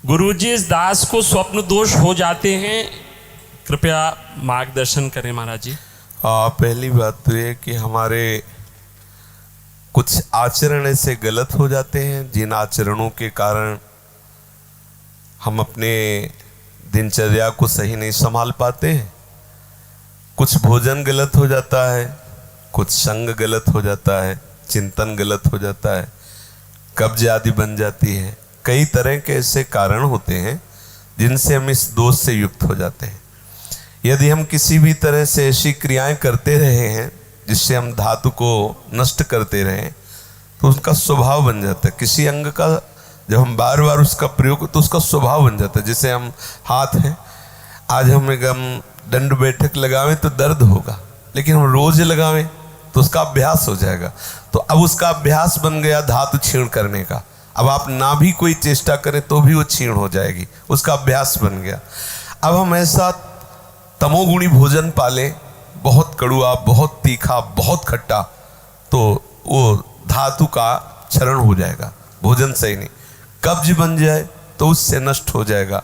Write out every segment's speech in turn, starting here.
गुरुजी, इस दास को स्वप्न दोष हो जाते हैं, कृपया मार्गदर्शन करें महाराज जी। पहली बात तो ये कि हमारे कुछ आचरण ऐसे गलत हो जाते हैं जिन आचरणों के कारण हम अपने दिनचर्या को सही नहीं संभाल पाते हैं। कुछ भोजन गलत हो जाता है, कुछ संग गलत हो जाता है, चिंतन गलत हो जाता है, कब्ज आदि बन जाती है। कई तरह के ऐसे कारण होते हैं जिनसे हम इस दोष से युक्त हो जाते हैं। यदि हम किसी भी तरह से ऐसी क्रियाएं करते रहे हैं जिससे हम धातु को नष्ट करते रहें तो उसका स्वभाव बन जाता है। किसी अंग का जब हम बार बार उसका प्रयोग तो उसका स्वभाव बन जाता है। जैसे हम हाथ हैं, आज हम दंड बैठक लगावें तो दर्द होगा, लेकिन हम रोज लगावें तो उसका अभ्यास हो जाएगा। तो अब उसका अभ्यास बन गया धातु छीण करने का। अब आप ना भी कोई चेष्टा करें तो भी वो छीण हो जाएगी, उसका अभ्यास बन गया। अब हम ऐसा तमोगुणी भोजन पालें, बहुत कड़ुआ, बहुत तीखा, बहुत खट्टा, तो वो धातु का क्षरण हो जाएगा, भोजन सही नहीं। कब्ज बन जाए तो उससे नष्ट हो जाएगा।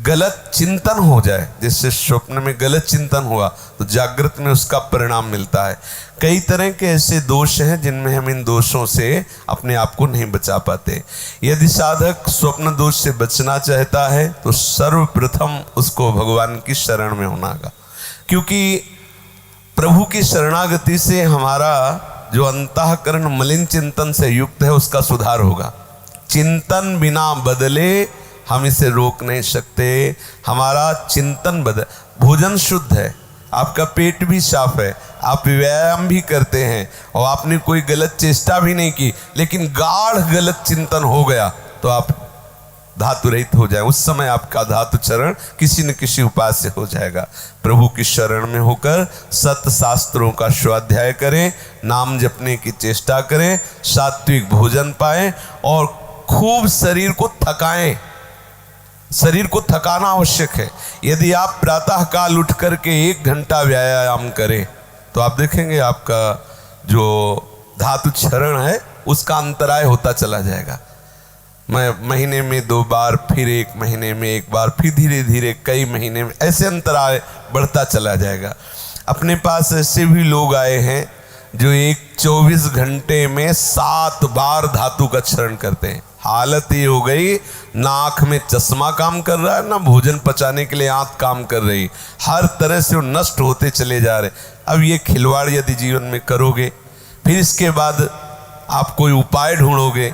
गलत चिंतन हो जाए, जैसे स्वप्न में गलत चिंतन हुआ तो जागृत में उसका परिणाम मिलता है। कई तरह के ऐसे दोष हैं जिनमें हम इन दोषों से अपने आप को नहीं बचा पाते। यदि साधक स्वप्न दोष से बचना चाहता है तो सर्वप्रथम उसको भगवान की शरण में होना होगा, क्योंकि प्रभु की शरणागति से हमारा जो अंतःकरण मलिन चिंतन से युक्त है उसका सुधार होगा। चिंतन बिना बदले हम इसे रोक नहीं सकते। हमारा चिंतन बदल, भोजन शुद्ध है, आपका पेट भी साफ है, आप व्यायाम भी करते हैं और आपने कोई गलत चेष्टा भी नहीं की, लेकिन गाढ़ गलत चिंतन हो गया तो आप धातु रहित हो जाए। उस समय आपका धातु चरण किसी न किसी उपाय से हो जाएगा। प्रभु की शरण में होकर सत्य शास्त्रों का स्वाध्याय करें, नाम जपने की चेष्टा करें, सात्विक भोजन पाएं और खूब शरीर को थकाएं। शरीर को थकाना आवश्यक है। यदि आप प्रातः काल उठ करके 1 घंटा व्यायाम करें तो आप देखेंगे आपका जो धातु क्षरण है उसका अंतराय होता चला जाएगा। महीने में 2 बार, फिर 1 महीने में 1 बार, फिर धीरे धीरे कई महीने में, ऐसे अंतराय बढ़ता चला जाएगा। अपने पास ऐसे भी लोग आए हैं जो 24 घंटे में 7 बार धातु का क्षरण करते हैं। हालत ये हो गई, ना आँख में चश्मा काम कर रहा है, ना भोजन पचाने के लिए आँख काम कर रही, हर तरह से वो नष्ट होते चले जा रहे। अब ये खिलवाड़ यदि जीवन में करोगे, फिर इसके बाद आप कोई उपाय ढूंढोगे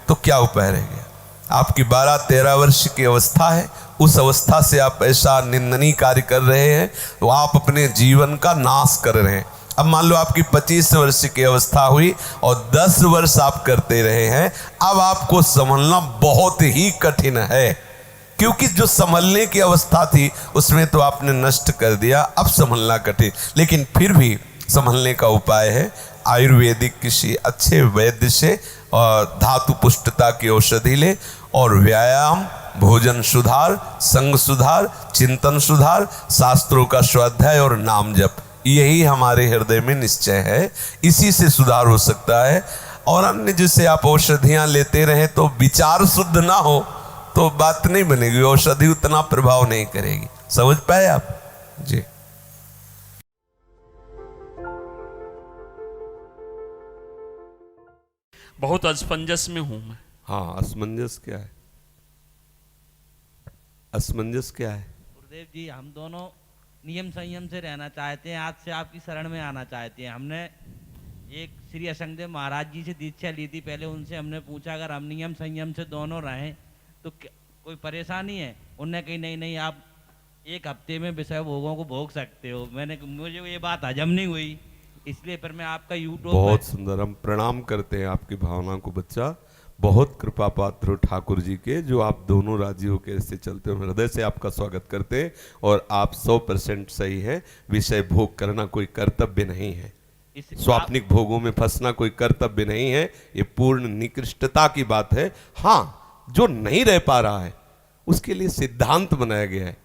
तो क्या उपाय रह गया? आपकी 12-13 वर्ष की अवस्था है, उस अवस्था से आप ऐसा निंदनीय कार्य कर रहे हैं तो आप अपने जीवन का नाश कर रहे हैं। अब मान लो आपकी 25 वर्ष की अवस्था हुई और 10 वर्ष आप करते रहे हैं, अब आपको संभलना बहुत ही कठिन है, क्योंकि जो संभलने की अवस्था थी उसमें तो आपने नष्ट कर दिया, अब संभलना कठिन। लेकिन फिर भी संभलने का उपाय है, आयुर्वेदिक किसी अच्छे वैद्य से धातु पुष्टता की औषधि ले और व्यायाम, भोजन सुधार, संग सुधार, चिंतन सुधार, शास्त्रों का स्वाध्याय और नाम जप, यही हमारे हृदय में निश्चय है। इसी से सुधार हो सकता है। और अन्य जैसे आप औषधियां लेते रहे तो विचार शुद्ध ना हो तो बात नहीं बनेगी, औषधि उतना प्रभाव नहीं करेगी। समझ पाए आप जी? बहुत असमंजस में हूं मैं। हाँ, असमंजस क्या है? असमंजस क्या है? गुरुदेव जी, हम दोनों नियम संयम से रहना चाहते हैं, आज से आपकी शरण में आना चाहते हैं। हमने एक श्री असंगदेव महाराज जी से दीक्षा ली थी, पहले उनसे हमने पूछा अगर हम नियम संयम से दोनों रहें तो कोई परेशानी है? उनने कही नहीं नहीं, आप 1 हफ्ते में विषय भोगों को भोग सकते हो। मुझे ये बात हजम नहीं हुई, इसलिए फिर मैं आपका यूट्यूब बहुत सुंदर, हम प्रणाम करते हैं आपकी भावना को बच्चा। बहुत कृपा पात्र हो ठाकुर जी के, जो आप दोनों राजी होकर ऐसे चलते हो। हृदय से आपका स्वागत करते हैं और आप 100% सही है। विषय भोग करना कोई कर्तव्य नहीं है, स्वाप्निक भोगों में फंसना कोई कर्तव्य नहीं है, ये पूर्ण निकृष्टता की बात है। हाँ, जो नहीं रह पा रहा है उसके लिए सिद्धांत बनाया गया है।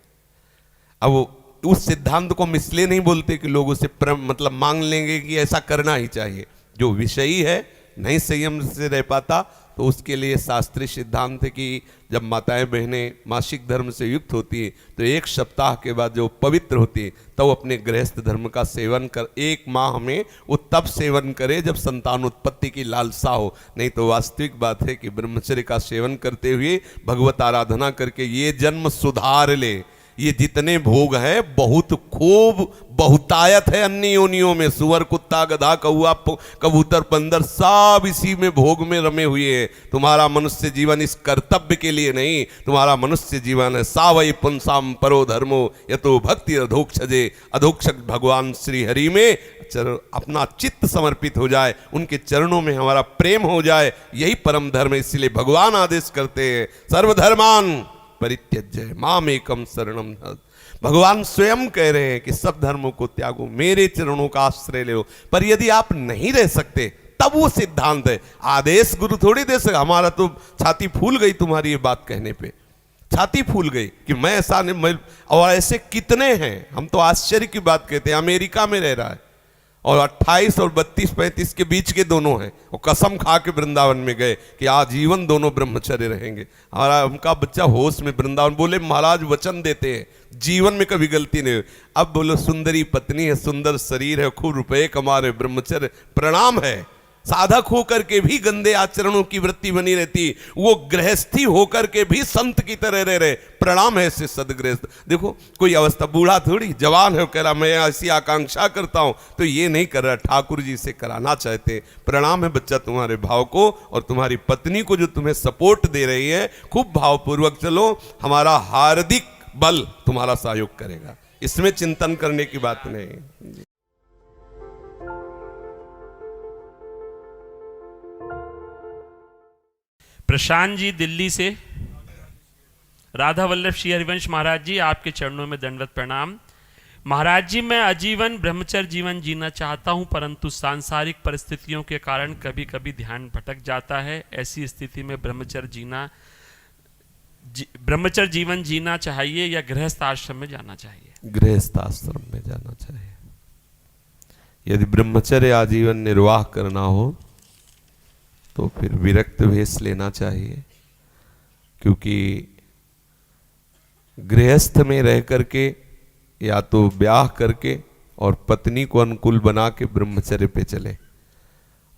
अब उस सिद्धांत को हम इसलिए नहीं बोलते कि लोग उसे मतलब मांग लेंगे कि ऐसा करना ही चाहिए। जो विषयी है, नहीं संयम से रह पाता, तो उसके लिए शास्त्रीय सिद्धांत है कि जब माताएं बहनें मासिक धर्म से युक्त होती हैं तो 1 सप्ताह के बाद जो पवित्र होती है तब तो अपने गृहस्थ धर्म का सेवन कर 1 माह में वो तब सेवन करे जब संतान उत्पत्ति की लालसा हो। नहीं तो वास्तविक बात है कि ब्रह्मचर्य का सेवन करते हुए भगवत आराधना करके ये जन्म सुधार ले। ये जितने भोग है बहुत खूब बहुतायत है अन्य योनियों में, सुअर कुत्ता गधा कौआ कबूतर बंदर सब इसी में भोग में रमे हुए हैं। तुम्हारा मनुष्य जीवन इस कर्तव्य के लिए नहीं, तुम्हारा मनुष्य जीवन है सावई पुंसाम परो धर्मो यतो भक्ति अधोक्षजे। अधोक्षक भगवान श्री हरि में अपना चित्त समर्पित हो जाए, उनके चरणों में हमारा प्रेम हो जाए, यही परम धर्म है। इसलिए भगवान आदेश करते हैं सर्वधर्मान परित्यज्य मामेकम शरणम। भगवान स्वयं कह रहे हैं कि सब धर्मों को त्यागो, मेरे चरणों का आश्रय लो। पर यदि आप नहीं रह सकते तब वो सिद्धांत है, आदेश गुरु थोड़ी दे सकते। हमारा तो छाती फूल गई तुम्हारी ये बात कहने पे, छाती फूल गई कि मैं ऐसा नहीं। और ऐसे कितने हैं, हम तो आश्चर्य की बात कहते हैं। अमेरिका में रह रहा है और 28 और 32-35 के बीच के दोनों हैं, और कसम खा के वृंदावन में गए कि आजीवन दोनों ब्रह्मचर्य रहेंगे। हमारा उनका बच्चा होश में वृंदावन, बोले महाराज वचन देते हैं जीवन में कभी गलती नहीं हुई। अब बोलो सुंदरी पत्नी है, सुंदर शरीर है, खूब रुपए कमा रहे, ब्रह्मचर्य प्रणाम है। साधक होकर के भी गंदे आचरणों की वृत्ति बनी रहती, वो गृहस्थी होकर के भी संत की तरह रह रहे, प्रणाम है ऐसे सदगृहस्थ। देखो कोई अवस्था, बूढ़ा थोड़ी जवान है, कह रहा मैं ऐसी आकांक्षा करता हूं, तो ये नहीं कर रहा, ठाकुर जी से कराना चाहते। प्रणाम है बच्चा तुम्हारे भाव को, और तुम्हारी पत्नी को जो तुम्हें सपोर्ट दे रही है, खूब भावपूर्वक चलो, हमारा हार्दिक बल तुम्हारा सहयोग करेगा, इसमें चिंतन करने की बात नहीं। प्रशांत जी दिल्ली से, राधा वल्लभ श्री हरिवंश महाराज जी आपके चरणों में दंडवत प्रणाम। महाराज जी मैं आजीवन ब्रह्मचर्य जीवन जीना चाहता हूं, परंतु सांसारिक परिस्थितियों के कारण कभी कभी ध्यान भटक जाता है। ऐसी स्थिति में ब्रह्मचर्य जीवन जीना चाहिए या गृहस्थ आश्रम में जाना चाहिए? गृहस्थ आश्रम में जाना चाहिए। यदि ब्रह्मचर्य आजीवन निर्वाह करना हो तो फिर विरक्त वेश लेना चाहिए, क्योंकि गृहस्थ में रह करके या तो ब्याह करके और पत्नी को अनुकूल बना के ब्रह्मचर्य पे चले,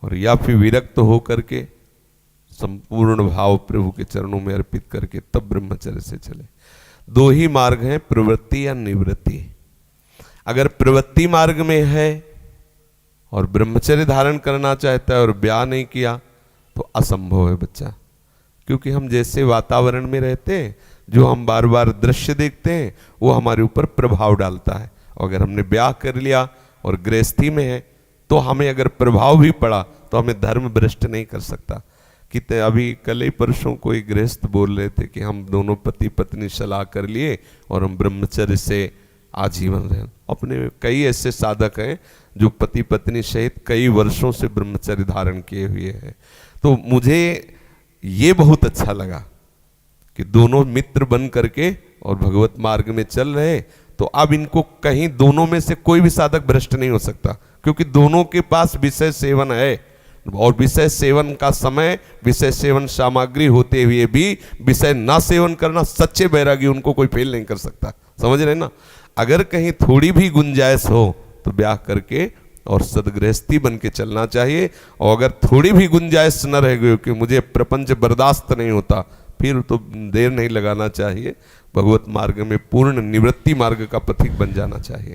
और या फिर विरक्त हो करके संपूर्ण भाव प्रभु के चरणों में अर्पित करके तब ब्रह्मचर्य से चले। 2 ही मार्ग हैं, प्रवृत्ति या निवृत्ति। अगर प्रवृत्ति मार्ग में है और ब्रह्मचर्य धारण करना चाहता है और ब्याह नहीं किया तो असंभव है बच्चा, क्योंकि हम जैसे वातावरण में रहते हैं, जो हम बार बार दृश्य देखते हैं, वो हमारे ऊपर प्रभाव डालता है। और अगर हमने ब्याह कर लिया और गृहस्थी में है तो हमें अगर प्रभाव भी पड़ा तो हमें धर्म भ्रष्ट नहीं कर सकता। कितने अभी कल ही परसों कोई गृहस्थ बोल रहे थे कि हम दोनों पति पत्नी सलाह कर लिए और हम ब्रह्मचर्य से आजीवन रहे। अपने कई ऐसे साधक हैं जो पति पत्नी सहित कई वर्षों से ब्रह्मचर्य धारण किए हुए हैं। तो मुझे ये बहुत अच्छा लगा कि दोनों मित्र बन करके और भगवत मार्ग में चल रहे। तो अब इनको कहीं दोनों में से कोई भी साधक भ्रष्ट नहीं हो सकता, क्योंकि दोनों के पास विषय सेवन है, और विषय सेवन का समय, विषय सेवन सामग्री होते हुए भी विषय ना सेवन करना, सच्चे बैरागी उनको कोई फेल नहीं कर सकता। समझ रहे ना? अगर कहीं थोड़ी भी गुंजाइश हो तो ब्याह करके और सदगृहस्थी बन के चलना चाहिए। और अगर थोड़ी भी गुंजाइश न रह गई कि मुझे प्रपंच बर्दाश्त नहीं होता, फिर तो देर नहीं लगाना चाहिए, भगवत मार्ग में पूर्ण निवृत्ति मार्ग का पथिक बन जाना चाहिए।